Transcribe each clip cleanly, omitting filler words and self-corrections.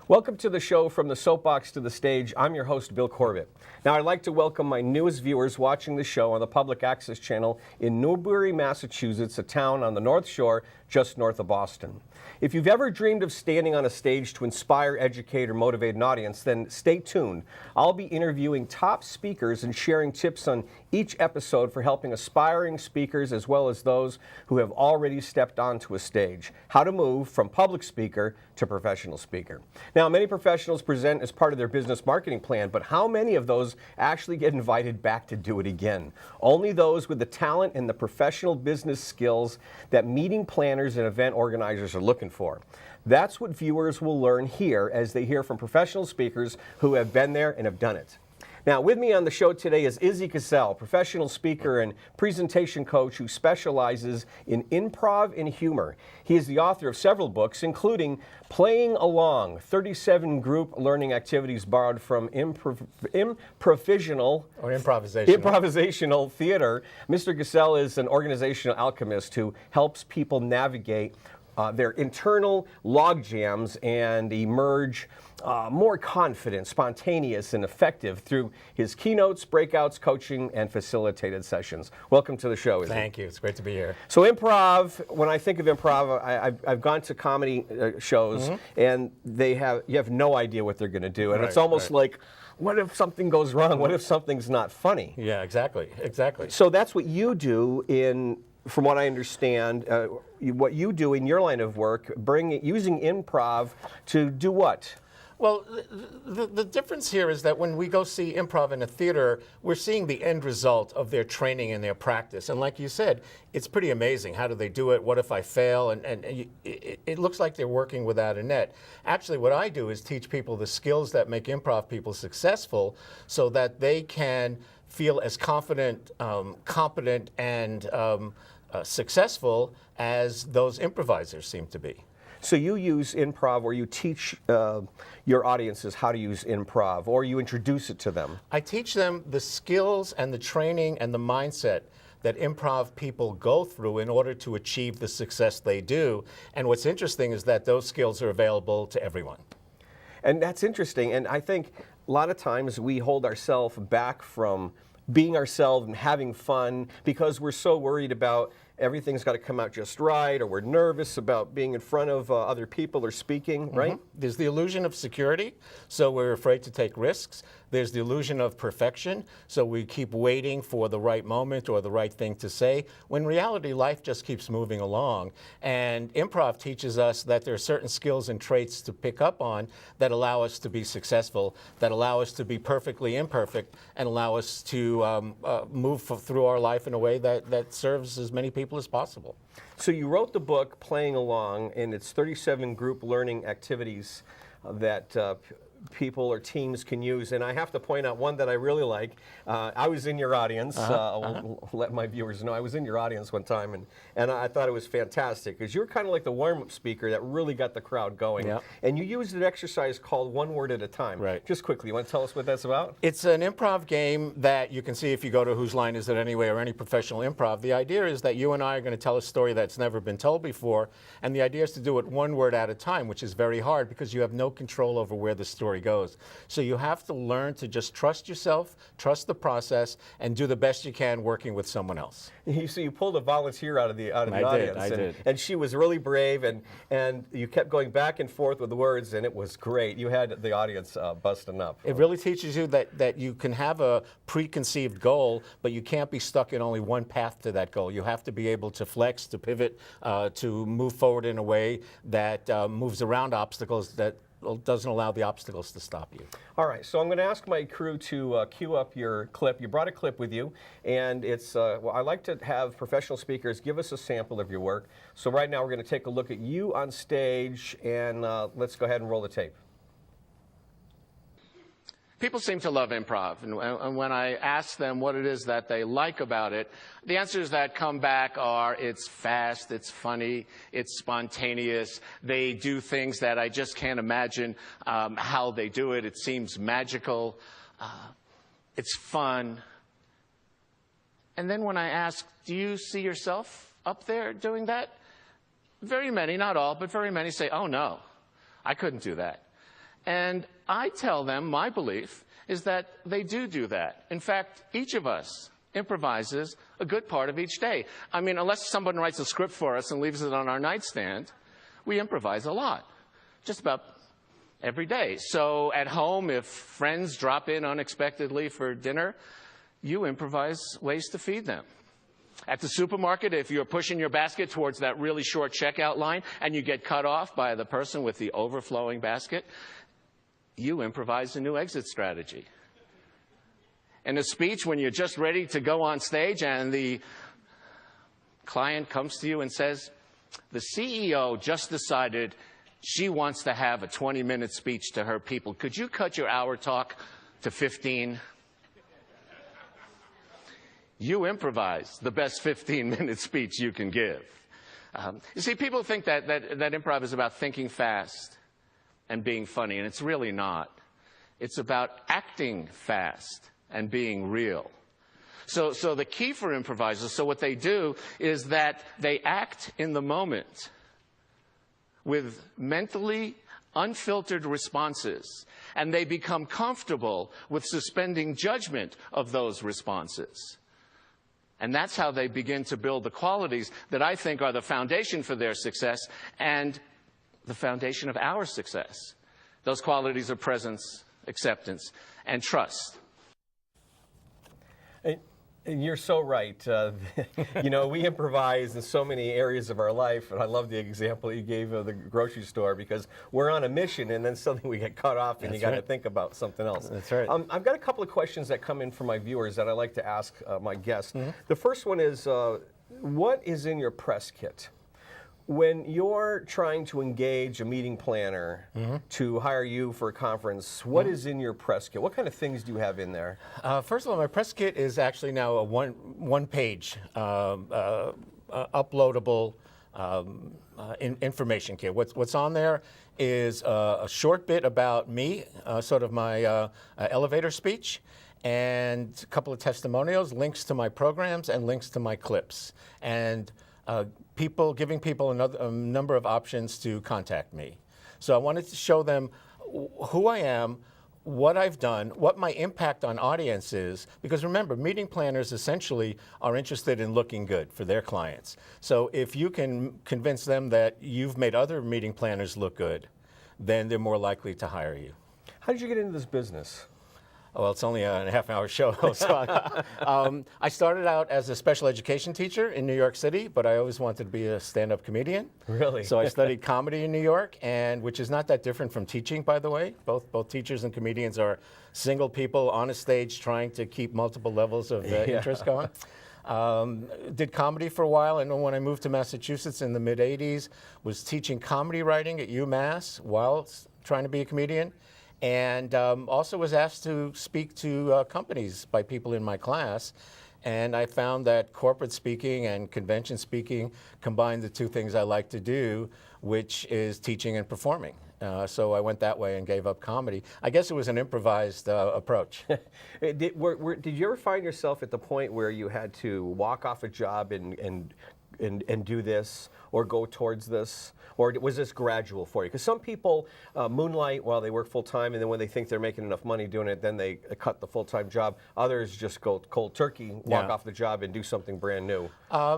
Welcome to the show From the Soapbox to the Stage. I'm your host, Bill Corbett. Now, I'd like to welcome my newest viewers watching the show on the Public Access Channel in Newbury, Massachusetts, a town on the North Shore just north of Boston. If you've ever dreamed of standing on a stage to inspire, educate, or motivate an audience, then stay tuned. I'll be interviewing top speakers and sharing tips on each episode for helping aspiring speakers as well as those who have already stepped onto a stage. How to move from public speaker to professional speaker. Now, many professionals present as part of their business marketing plan, but how many of those actually get invited back to do it again? Only those with the talent and the professional business skills that meeting planners and event organizers are looking for. That's what viewers will learn here as they hear from professional speakers who have been there and have done it. Now, with me on the show today is Izzy Gesell, professional speaker and presentation coach who specializes in improv and humor. He is the author of several books, including Playing Along, 37 group learning activities borrowed from improvisational theater. Mr. Gesell is an organizational alchemist who helps people navigate their internal log jams and emerge more confident, spontaneous, and effective through his keynotes, breakouts, coaching, and facilitated sessions. Welcome to the show, Izzy. Thank you. It's great to be here. So improv, when I think of improv, I've gone to comedy shows, and you have no idea what they're going to do. And it's almost like, what if something goes wrong? What if something's not funny? Yeah, exactly. So that's what you do from what I understand, what you do in your line of work, using improv to do what? Well, the difference here is that when we go see improv in a theater, we're seeing the end result of their training and their practice. And like you said, it's pretty amazing. How do they do it? What if I fail? And it looks like they're working without a net. Actually, what I do is teach people the skills that make improv people successful so that they can feel as confident, competent, and successful as those improvisers seem to be. So you use improv, or you teach your audiences how to use improv, or you introduce it to them? I teach them the skills and the training and the mindset that improv people go through in order to achieve the success they do. And what's interesting is that those skills are available to everyone. And that's interesting. And I think a lot of times we hold ourselves back from being ourselves and having fun because we're so worried about everything's got to come out just right, or we're nervous about being in front of other people or speaking, right? There's the illusion of security, so we're afraid to take risks. There's the illusion of perfection, so we keep waiting for the right moment or the right thing to say, when in reality, life just keeps moving along. And improv teaches us that there are certain skills and traits to pick up on that allow us to be successful, that allow us to be perfectly imperfect, and allow us to move through our life in a way that serves as many people as possible. So you wrote the book Playing Along, and it's 37 group learning activities that people or teams can use. And I have to point out one that I really like. I was in your audience. I'll let my viewers know I was in your audience one time, and I thought it was fantastic because you're kind of like the warm-up speaker that really got the crowd going. Yep. And you used an exercise called One Word at a Time. Right. Just quickly, you want to tell us what that's about? It's an improv game that you can see if you go to Whose Line Is It Anyway or any professional improv. The idea is that you and I are going to tell a story that's never been told before, and the idea is to do it one word at a time, which is very hard because you have no control over where the story goes. So you have to learn to just trust yourself, trust the process, and do the best you can working with someone else. So you pulled a volunteer out of the audience. I did. And she was really brave, and you kept going back and forth with the words, and it was great. You had the audience busting up. It really teaches you that you can have a preconceived goal, but you can't be stuck in only one path to that goal. You have to be able to flex, to pivot, to move forward in a way that moves around obstacles, that doesn't allow the obstacles to stop you. All right, so I'm going to ask my crew to cue up your clip. You brought a clip with you, and it's, well, I like to have professional speakers give us a sample of your work. So right now we're going to take a look at you on stage, and let's go ahead and roll the tape. People seem to love improv, and when I ask them what it is that they like about it, the answers that come back are it's fast, it's funny, it's spontaneous, they do things that I just can't imagine how they do it, it seems magical, it's fun. And then when I ask, do you see yourself up there doing that? Very many, not all, but very many say, oh no, I couldn't do that. And I tell them my belief is that they do that. In fact, each of us improvises a good part of each day. I mean, unless someone writes a script for us and leaves it on our nightstand, we improvise a lot, just about every day. So at home, if friends drop in unexpectedly for dinner, you improvise ways to feed them. At the supermarket, if you're pushing your basket towards that really short checkout line and you get cut off by the person with the overflowing basket, you improvise a new exit strategy. In a speech, when you're just ready to go on stage and the client comes to you and says, the CEO just decided she wants to have a 20-minute speech to her people. Could you cut your hour talk to 15? You improvise the best 15-minute speech you can give. You see, people think that improv is about thinking fast and being funny, and it's really not. It's about acting fast and being real. So the key for improvisers, so what they do is that they act in the moment with mentally unfiltered responses, and they become comfortable with suspending judgment of those responses. And that's how they begin to build the qualities that I think are the foundation for their success and the foundation of our success. Those qualities are presence, acceptance, and trust. And you're so right. You know, we improvise in so many areas of our life, and I love the example you gave of the grocery store, because we're on a mission and then suddenly we get cut off and you got to think about something else. That's right. I've got a couple of questions that come in from my viewers that I like to ask my guests. The first one is, what is in your press kit? When you're trying to engage a meeting planner to hire you for a conference, what is in your press kit? What kind of things do you have in there? First of all, my press kit is actually now a one-page uploadable information kit. What's on there is a short bit about me, sort of my elevator speech, and a couple of testimonials, links to my programs, and links to my clips. And giving people a number of options to contact me. So I wanted to show them who I am, what I've done, what my impact on audience is, because remember, meeting planners essentially are interested in looking good for their clients. So if you can convince them that you've made other meeting planners look good, then they're more likely to hire you. How did you get into this business? Well, it's only a half-hour show. So I started out as a special education teacher in New York City, but I always wanted to be a stand-up comedian. Really? So I studied comedy in New York, and which is not that different from teaching, by the way. Both teachers and comedians are single people on a stage trying to keep multiple levels of interest going. Did comedy for a while, and when I moved to Massachusetts in the mid-'80s, was teaching comedy writing at UMass while trying to be a comedian. And also was asked to speak to companies by people in my class. And I found that corporate speaking and convention speaking combined the two things I like to do, which is teaching and performing. So I went that way and gave up comedy. I guess it was an improvised approach. Did you ever find yourself at the point where you had to walk off a job and do this, or go towards this? Or was this gradual for you? Because some people moonlight while they work full-time, and then when they think they're making enough money doing it, then they cut the full-time job. Others just go cold turkey, walk off the job, and do something brand new.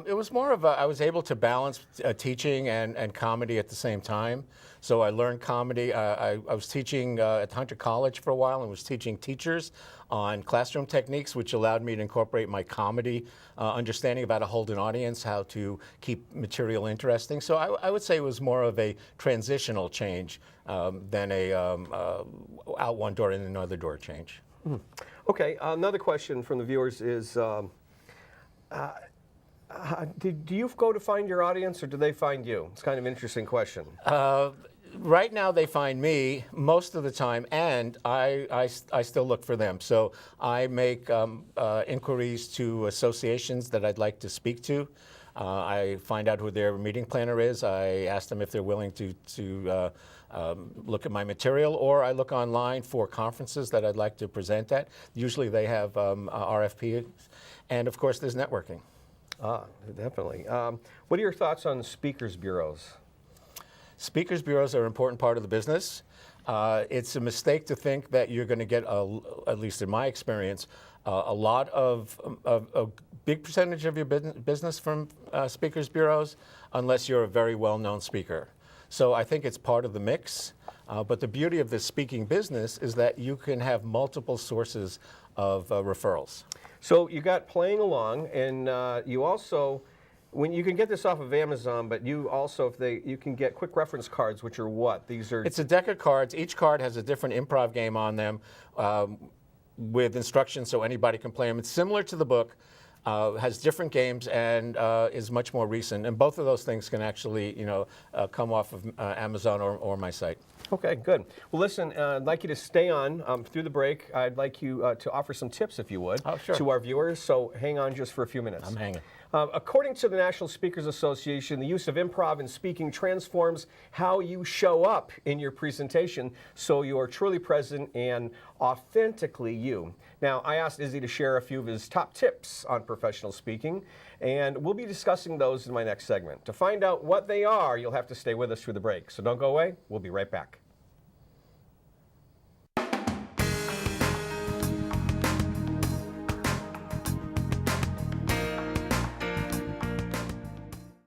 It was more of I was able to balance teaching and comedy at the same time. So I learned comedy. I was teaching at Hunter College for a while and was teaching teachers on classroom techniques, which allowed me to incorporate my comedy understanding of how to hold an audience, how to keep material interesting. So I would say it was more of a transitional change than a out one door and another door change. Okay, another question from the viewers is, do you go to find your audience, or do they find you? It's kind of an interesting question. Right now they find me most of the time, and I still look for them. So I make inquiries to associations that I'd like to speak to. I find out who their meeting planner is. I ask them if they're willing to look at my material, or I look online for conferences that I'd like to present at. Usually they have RFPs, and of course there's networking. Definitely. What are your thoughts on speakers bureaus? Speakers bureaus are an important part of the business. It's a mistake to think that you're going to get, at least in my experience, a lot of a big percentage of your business from speakers bureaus, unless you're a very well-known speaker. So I think it's part of the mix. But the beauty of this speaking business is that you can have multiple sources of referrals. So you got Playing Along, and you also, when you can get this off of Amazon, but you also, you can get quick reference cards, which are what? These are. It's a deck of cards. Each card has a different improv game on them, with instructions so anybody can play them. It's similar to the book. Has different games and is much more recent. And both of those things can actually, come off of Amazon or my site. Okay, good. Well, listen, I'd like you to stay on through the break. I'd like you to offer some tips, if you would, to our viewers. So hang on just for a few minutes. I'm hanging. According to the National Speakers Association, the use of improv in speaking transforms how you show up in your presentation so you are truly present and authentically you. Now, I asked Izzy to share a few of his top tips on professional speaking, and we'll be discussing those in my next segment. To find out what they are, you'll have to stay with us through the break. So don't go away. We'll be right back.